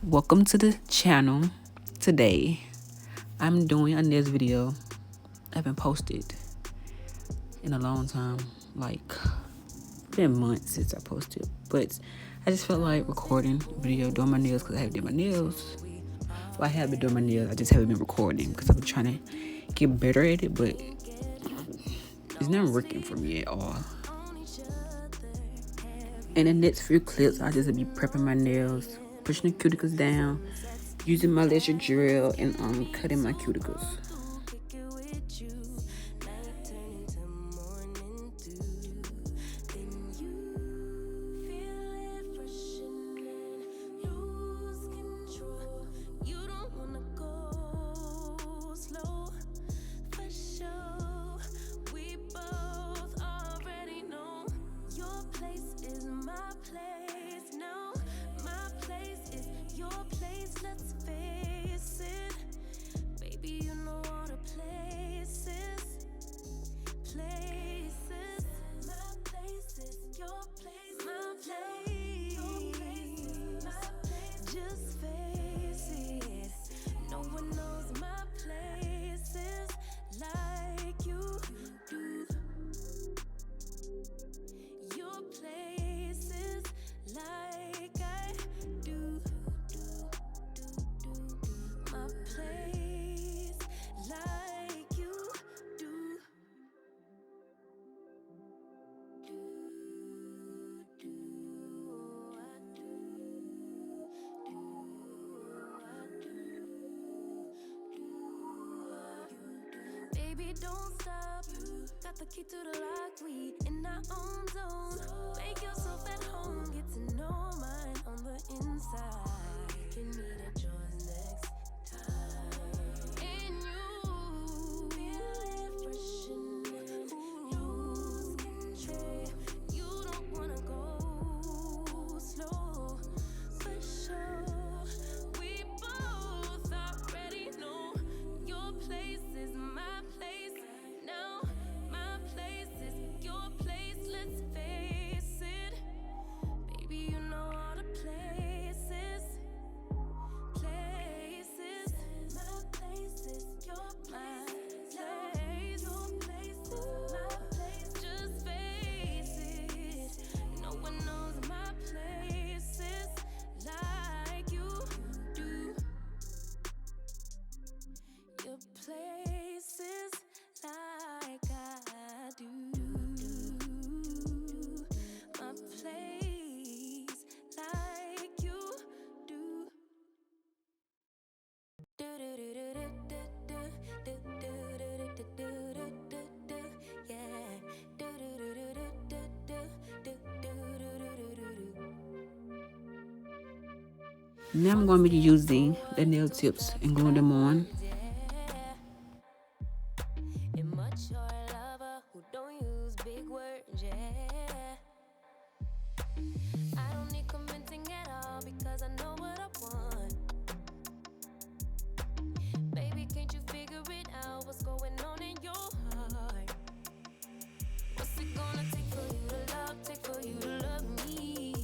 Welcome to the channel. Today I'm doing a nails video. I haven't posted in a long time, like been months since I posted, but I just felt like recording a video doing my nails because I haven't done my nails. Well, I have been doing my nails, I just haven't been recording because I've been trying to get better at it, but it's not working for me at all. In the next few clips, I just be prepping my nails, pushing the cuticles down, using my laser drill, and cutting my cuticles. Baby, don't stop. Got the key to the lock, we in our own zone. Make yourself at home, get to know mine on the inside. Can meet at yours next time. And you feel it freshening, lose control. You don't wanna go slow, for sure. We both already know your place is my place. Now my place is your place. Let's face it, baby. You know all the places. My place is your place. Your place is my place. Just face it. No one knows my places like you do. Your places like I do. My place like you do. Now I'm going to be using the nail tips and gluing them on. I don't need commenting at all because I know what I want. Baby, can't you figure it out? What's going on in your heart? What's it gonna take for you to love? Take for you to love me?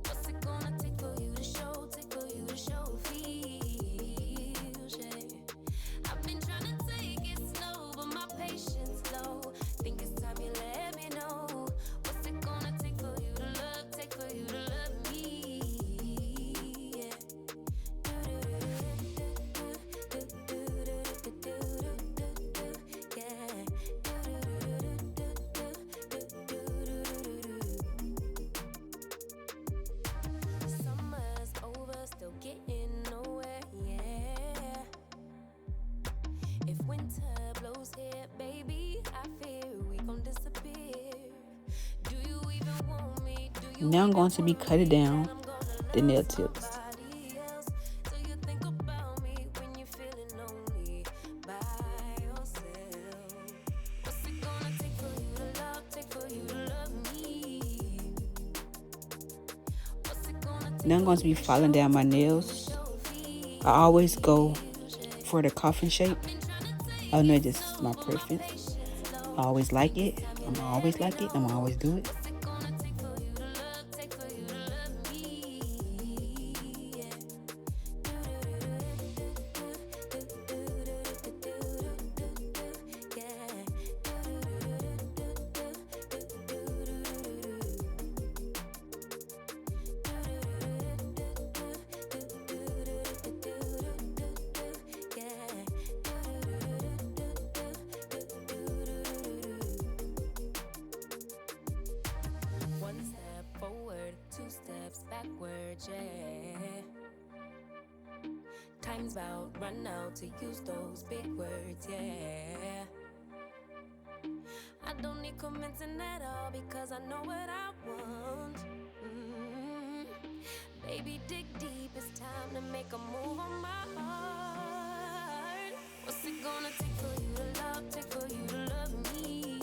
What's it gonna take for you to show? Take for you to show feels, yeah. I've been trying to take it slow, but my patience low. Think it's time you let me know. What's it gonna take for you to love? Take for you to love me, yeah. Summer's over, still getting nowhere, yeah. If winter blows here, baby, I fear we gon' disappear. Do you even want me? Do you Now I'm going to be cutting down the nail tips. do you think about me when you're feeling lonely by yourself? What's it gonna take for you to love? Take for you to love me? What's it gonna take? Now I'm going to be filing down my nails. I always go for the coffin shape. I know this is my preference. I always like it. I'm always like it. I'm always do it. What's it gonna take for you to love? Take for you to love me? backwards, yeah. Time's about run out to use those big words, yeah. I don't need convincing at all because I know what I want. Baby, dig deep, it's time to make a move on my heart. What's it gonna take for you to love, take for you to love me?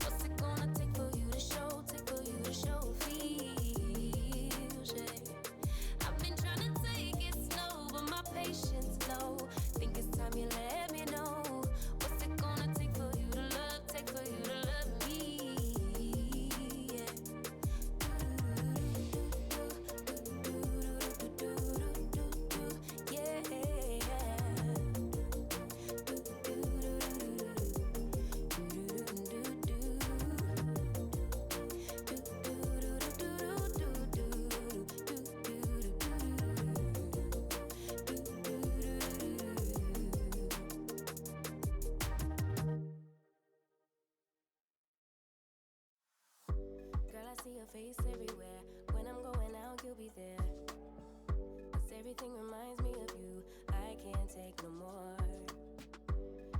What's it gonna take for you to show, take for you to show feels, yeah. I've been trying to take it slow, but my patience low. Think it's time you let me know. What's it gonna take for you to love, take for you to love me? Yeah. Girl, I see your face everywhere. When I'm going out, you'll be there. 'Cause everything reminds me of you. I can't take no more.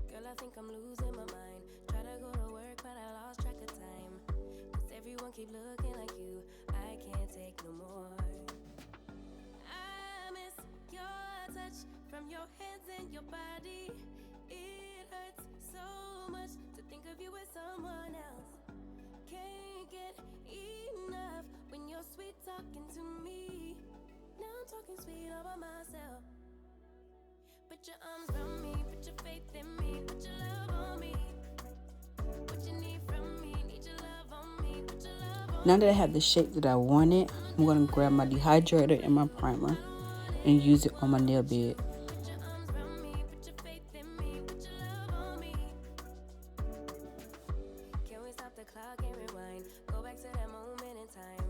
Girl, I think I'm losing my mind. Try to go to work, but I lost track of time. 'Cause everyone keep looking like you. I can't take no more. I miss your touch from your hands and your body. It hurts so much to think of you as someone else. Can't get enough when you're sweet talking to me. Now I'm talking sweet all by myself. Put your arms around me, put your faith in me, put your love on me. What you need from me, need your love on me, put your love on me. Now that I have the shape that I wanted, I'm going to grab my dehydrator and my primer and use it on my nail bed. Put your arms around me, put your faith in me, put your love on me. Can we stop the clock and rewind? Go back to that moment in time.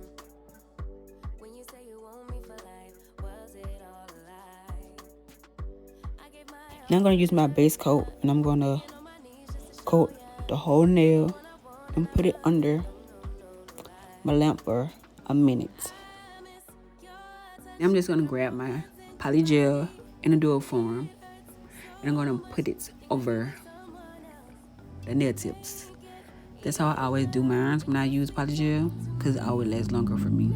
When you say you want me for life, was it all a lie? I gave my Now I'm going to use my base coat and I'm going to on my knees just to coat the whole nail and put it under my lamp for a minute. Now I'm just going to grab my polygel in a dual form and I'm going to put it over the nail tips. That's how I always do mine when I use polygel because it always lasts longer for me.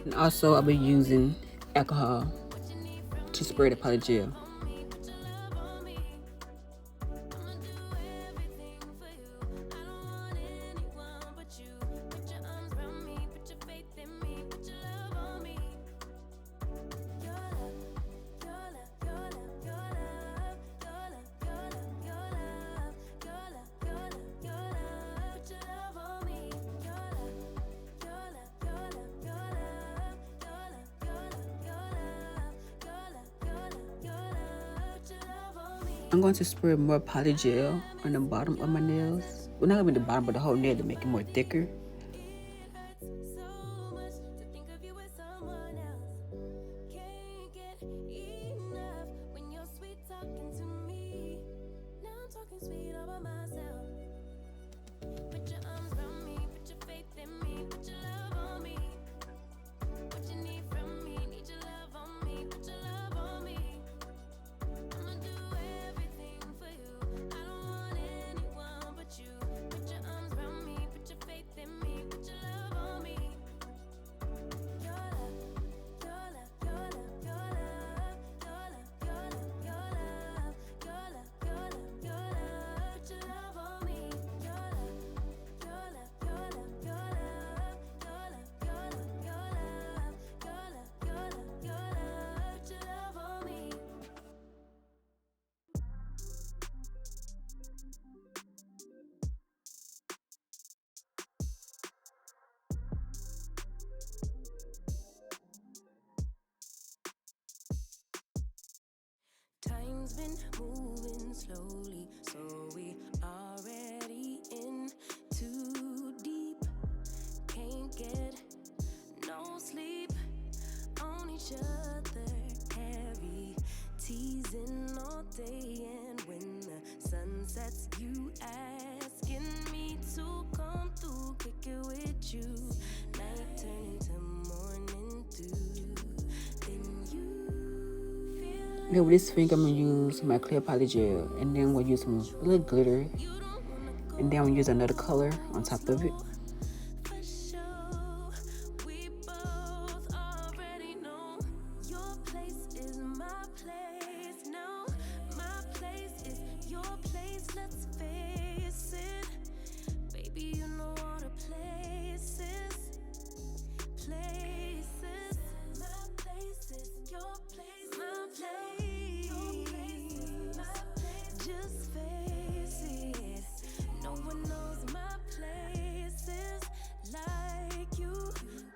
And also I'll be using alcohol to spray the polygel. I'm going to spray more polygel on the bottom of my nails. Well, not going to be the bottom, but the whole nail to make it more thicker. Time's been moving slowly, so we already in too deep. Can't get no sleep on each other, heavy teasing all day, and when the sun sets, you ask to come through, kick it with you. Night turn into morning dew. Then you feel Here with this finger, I'm gonna use my clear polygel, and then we'll use some little glitter, you don't wanna go and then we'll use another color on top of it. for sure. We both already know your place is my place now. My place is your place. Let's face it, baby. You know all the places. Places. My place is your place. My place. Your place. My place. Just face it. No one knows my places like you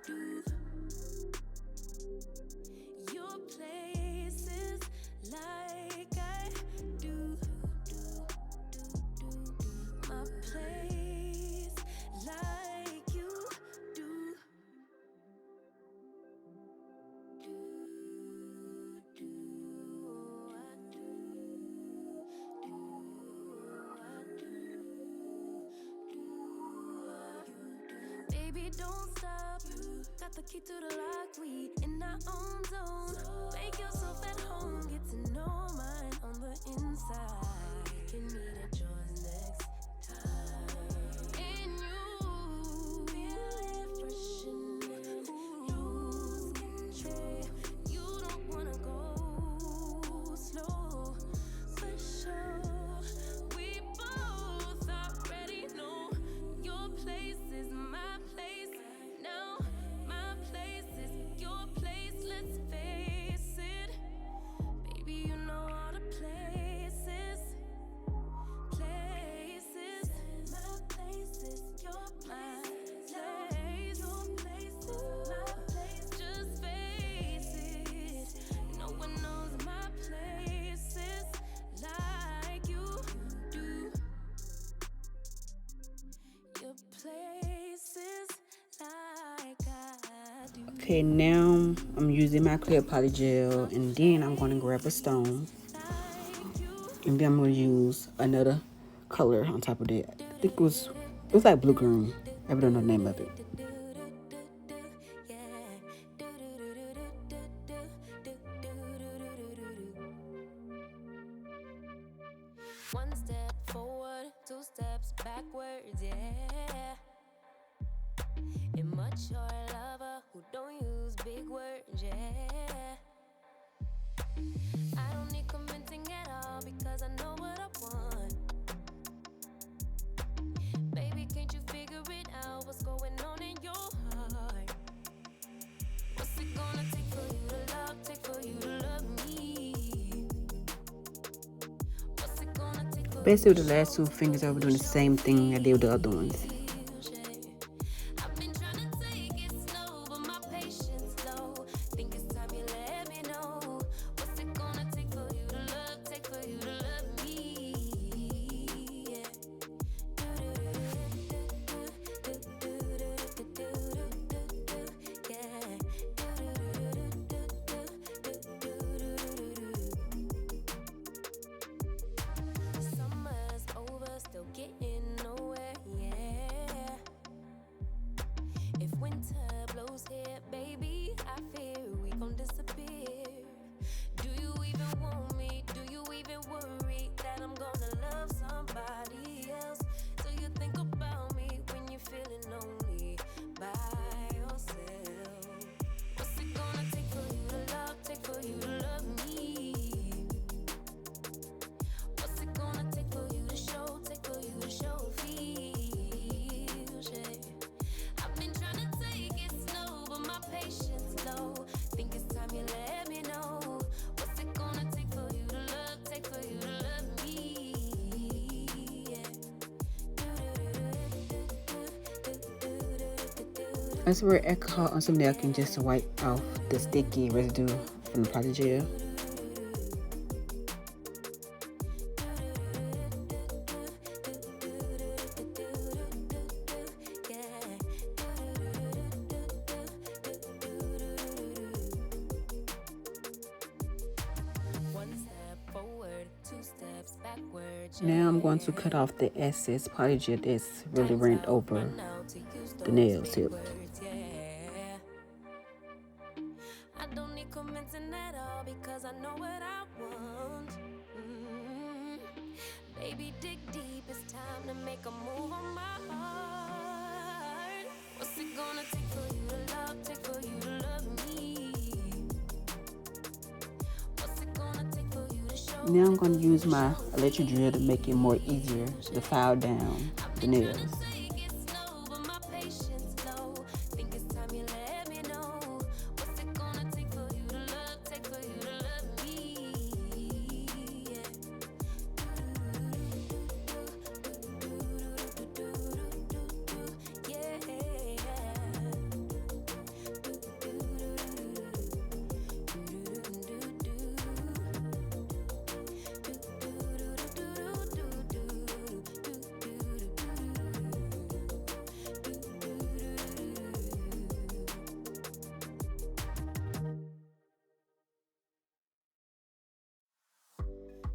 do. Your places like I do. My place like you do. Baby, don't stop. Got the key to the lock. We in our own zone. Make yourself at home. Get to know mine on the inside. Can meet at yours next time. And you feel it freshening. Lose control. You don't wanna go slow. For sure. We both already know your place is my place now. My place is your place. Let's face it, baby. You know all the places. Places. My place is your place. Your place is my place. Just face it. No one knows my places like you do. Your places like I do. Okay, now I'm using my clear polygel, and then I'm gonna grab a stone, Like you and then I'm gonna use another color on top of that. I think it was like blue green. I don't know the name of it. One step forward, two steps backwards, yeah. Immature lover who don't use big words, yeah. I don't need convincing at all because I know what I want. Baby, can't you figure it out? What's going on in your heart? What's it gonna take for you to love? Take for you to love me? What's it gonna take for Basically, with the last two fingers, I was doing the same thing I did with the other ones. I've been trying to take it slow, but my patience low. Think it's time you let me know. What's it gonna take for you to love? Take for you to love me? Yeah. Summer's over, still getting nowhere, yeah. If winter blows here, baby, I fear we gon' disappear. Do you even want me? Do you even worry that I'm gonna love somebody else? Do you think about me when you're feeling lonely by yourself? What's it gonna take for you to love? Take for you to love me? What's it gonna take for you to show? Take for you to show feels, yeah. I've been trying to take it slow, but my patience low. Think it's time you let me know. What's it gonna take for you to love? Take for you to love me? Yeah. I swear alcohol on some napkin just to wipe off the sticky residue from the polygel. One step forward, two steps backwards, Now I'm going to cut off the excess polygel that's really ran over the nail tip. I don't need convincing at all because I know what I want. Baby, dig deep, it's time to make a move on my heart. What's it gonna take for you to love, take for you to love me? What's it gonna take for you to show? Now I'm going to use my electric drill to make it more easier to file down the nails.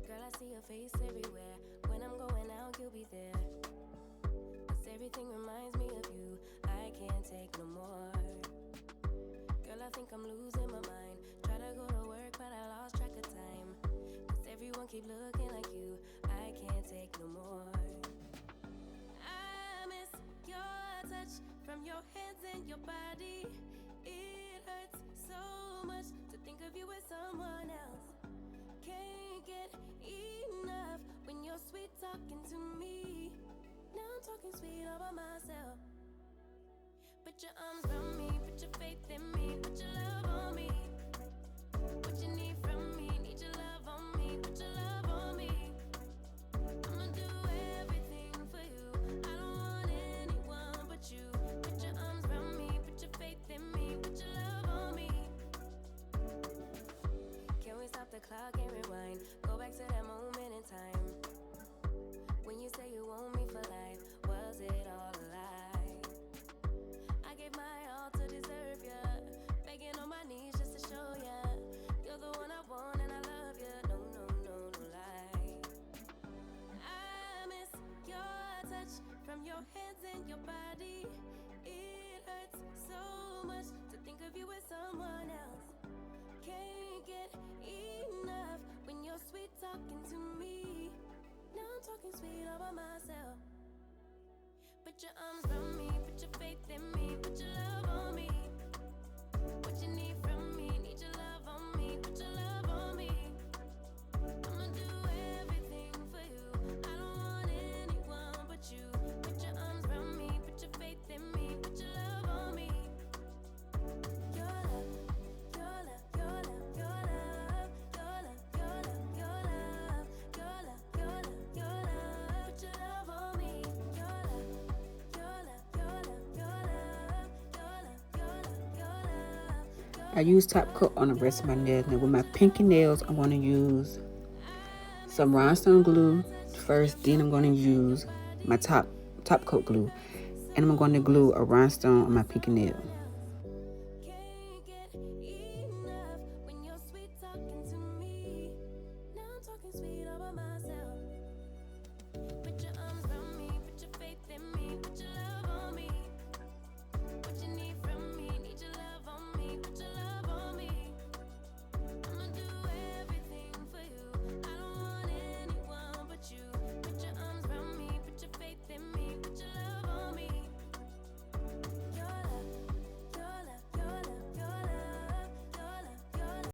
Girl, I see your face everywhere. When I'm going out, you'll be there. 'Cause everything reminds me of you. I can't take no more. Girl, I think I'm losing my mind. Try to go to work, but I lost track of time. 'Cause everyone keep looking like you. I can't take no more. I miss your touch from your hands and your body. It hurts so much to think of you as someone else. Can't get enough when you're sweet talking to me. Now I'm talking sweet all by myself. Put your arms around me, put your faith in me, put your love on me. What you need from me, need your love on me, put your love on me. I'ma do everything for you. I don't want anyone but you. Put your arms around me, put your faith in me, put your love on me. Can we stop the clock and rewind? Go back to that moment in time when you say you want me for life. Was it all a lie? I gave my all to deserve ya, begging on my knees just to show ya you're the one I want and I love ya. No, no, no, no lie. I miss your touch from your hands and your body. It hurts so much to think of you as someone else. Can't get enough when you're sweet talking to me. Now I'm talking sweet all by myself. Put your arms around me, put your faith in me, put your love on me. What you need from me, need your love on me, put your love on me. I'ma do everything for you. I don't want anyone but you. Put your arms around me, put your faith in me, put your love on me. Your love, your love, your love, your love, your love, your love, your love, your love, your love, your love. Put your love on me. Your love, your love, your love, your love, your love, your love, your love. I use top coat on the rest of my nails. Now with my pinky nails, I'm going to use some rhinestone glue first. Then I'm going to use my top coat glue, and I'm going to glue a rhinestone on my pinky nail. Can't get enough when you're sweet talking to me. Now I'm talking sweet all by myself.